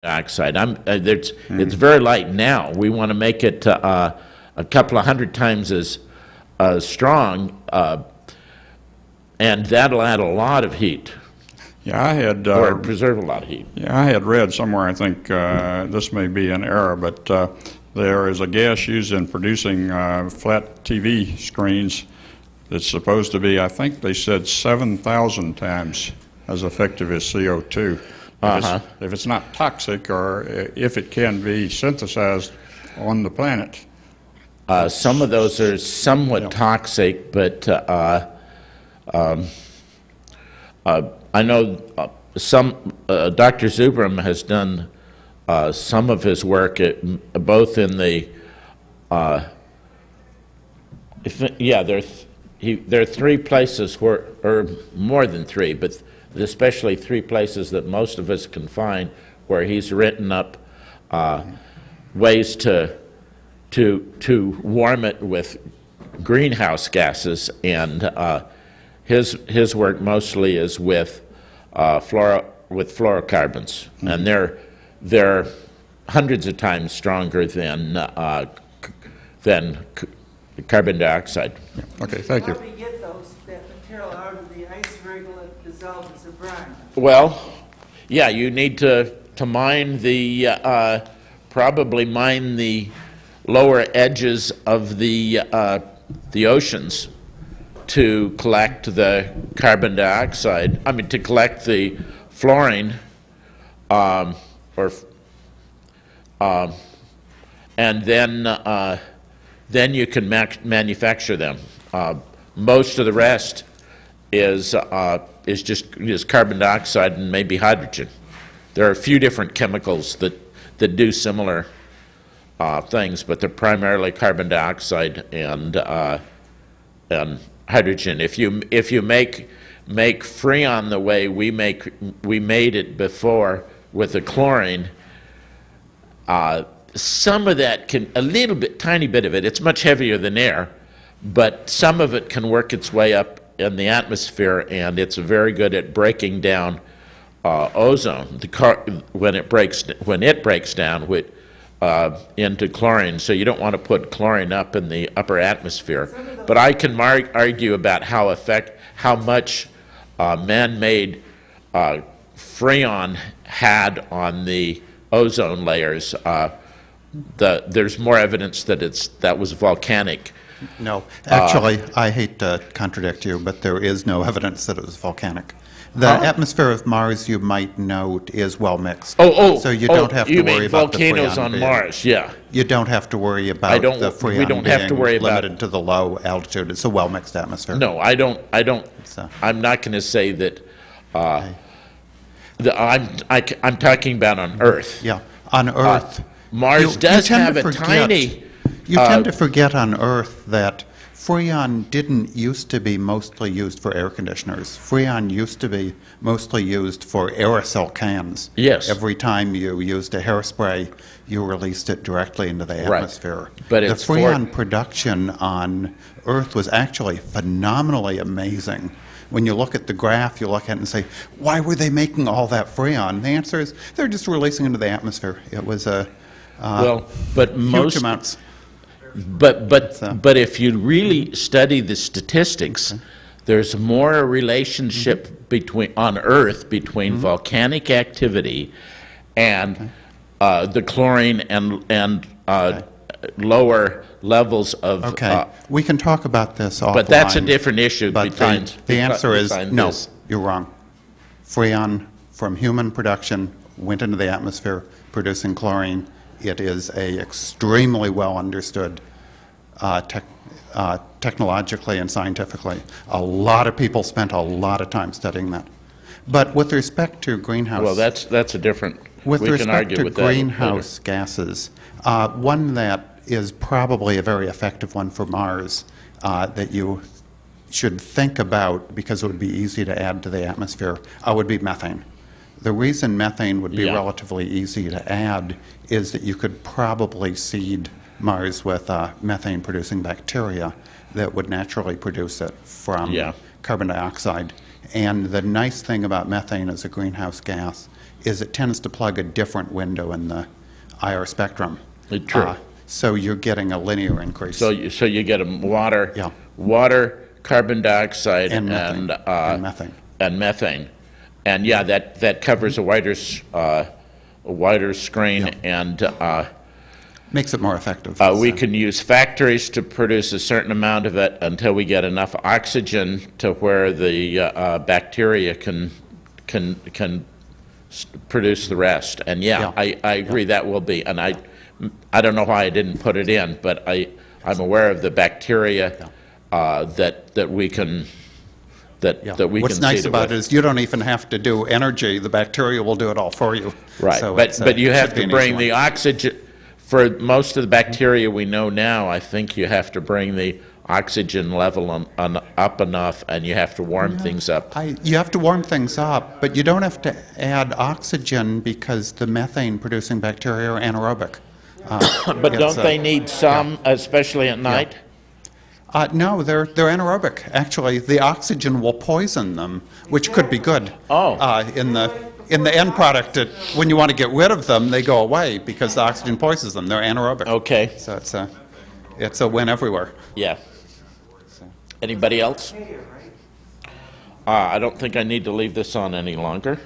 dioxide. It's very light now. We want to make it a couple of hundred times as strong, and that'll add a lot of heat. Yeah, I had or preserve a lot of heat. Yeah, I had read somewhere. I think this may be an error, but there is a gas used in producing flat TV screens that's supposed to be, I think they said, 7,000 times as effective as CO2. If it's not toxic, or if it can be synthesized on the planet. Some of those are somewhat toxic, but I know Dr. Zubram has done some of his work both in the there are three places where, or more than three, but especially three places that most of us can find where he's written up ways to warm it with greenhouse gases, and his work mostly is with fluorocarbons, and they're hundreds of times stronger than carbon dioxide. Okay, thank you. How do we get that material out of the iceberg and let it dissolve as a brine? Well, yeah, you need to mine the probably mine the lower edges of the oceans to collect the carbon dioxide. I mean, to collect the fluorine, and then you can manufacture them. Most of the rest is carbon dioxide and maybe hydrogen. There are a few different chemicals that do similar things, but they're primarily carbon dioxide and hydrogen. If you make Freon the way we made it before with the chlorine, some of that can, a little bit, tiny bit of it, it's much heavier than air, but some of it can work its way up in the atmosphere, and it's very good at breaking down ozone. When it breaks down into chlorine, so you don't want to put chlorine up in the upper atmosphere. But I can argue about how much man-made Freon had on the ozone layers. There's more evidence that was volcanic. No, actually, I hate to contradict you, but there is no evidence that it was volcanic. The atmosphere of Mars, you might note, is well mixed. So you don't have to worry about the volcanoes on Mars, yeah. You don't have to worry about the Freon being limited to the low altitude. It's a well mixed atmosphere. No, I don't. So. I'm not going to say that. I'm talking about on Earth. Yeah, on Earth. Mars does have a tiny. You tend to forget on Earth that Freon didn't used to be mostly used for air conditioners. Freon used to be mostly used for aerosol cans. Yes. Every time you used a hairspray, you released it directly into the atmosphere. Right. But the Freon production on Earth was actually phenomenally amazing. When you look at the graph, you look at it and say, why were they making all that Freon? The answer is they're just releasing into the atmosphere. It was a huge amounts. But if you really study the statistics, there's more a relationship on Earth between volcanic activity and the chlorine and lower levels of. We can talk about this offline. But that's a different issue. But the answer is no. You're wrong. Freon from human production went into the atmosphere producing chlorine. It is a extremely well understood technologically and scientifically. A lot of people spent a lot of time studying that. But with respect to greenhouse... Well, that's a different... With respect to greenhouse gases, one that is probably a very effective one for Mars that you should think about because it would be easy to add to the atmosphere would be methane. The reason methane would be relatively easy to add is that you could probably seed Mars with methane-producing bacteria that would naturally produce it from carbon dioxide. And the nice thing about methane as a greenhouse gas is it tends to plug a different window in the IR spectrum. True. So you're getting a linear increase. So you get a water, Yeah. water, carbon dioxide, And methane. And methane. and methane, and yeah, that covers a wider screen, and Makes it more effective. we can use factories to produce a certain amount of it until we get enough oxygen to where the bacteria can produce the rest. And yeah, Yeah. I agree that will be. And I don't know why I didn't put it in, but I'm aware of the bacteria that we can that we What's can nice seed about with. it is you don't even have to do energy. The bacteria will do it all for you. Right, So but you have should be to an bring easy the one. oxygen, for most of the bacteria we know now, I think you have to bring the oxygen level up enough, and you have to warm things up. You have to warm things up, but you don't have to add oxygen because the methane-producing bacteria are anaerobic. But don't they need some, especially at night? No, they're anaerobic. Actually, the oxygen will poison them, which could be good. Oh. In the end product, when you want to get rid of them, they go away because the oxygen poisons them. They're anaerobic. Okay, So it's a win everywhere. yeah. Anybody else? I don't think I need to leave this on any longer.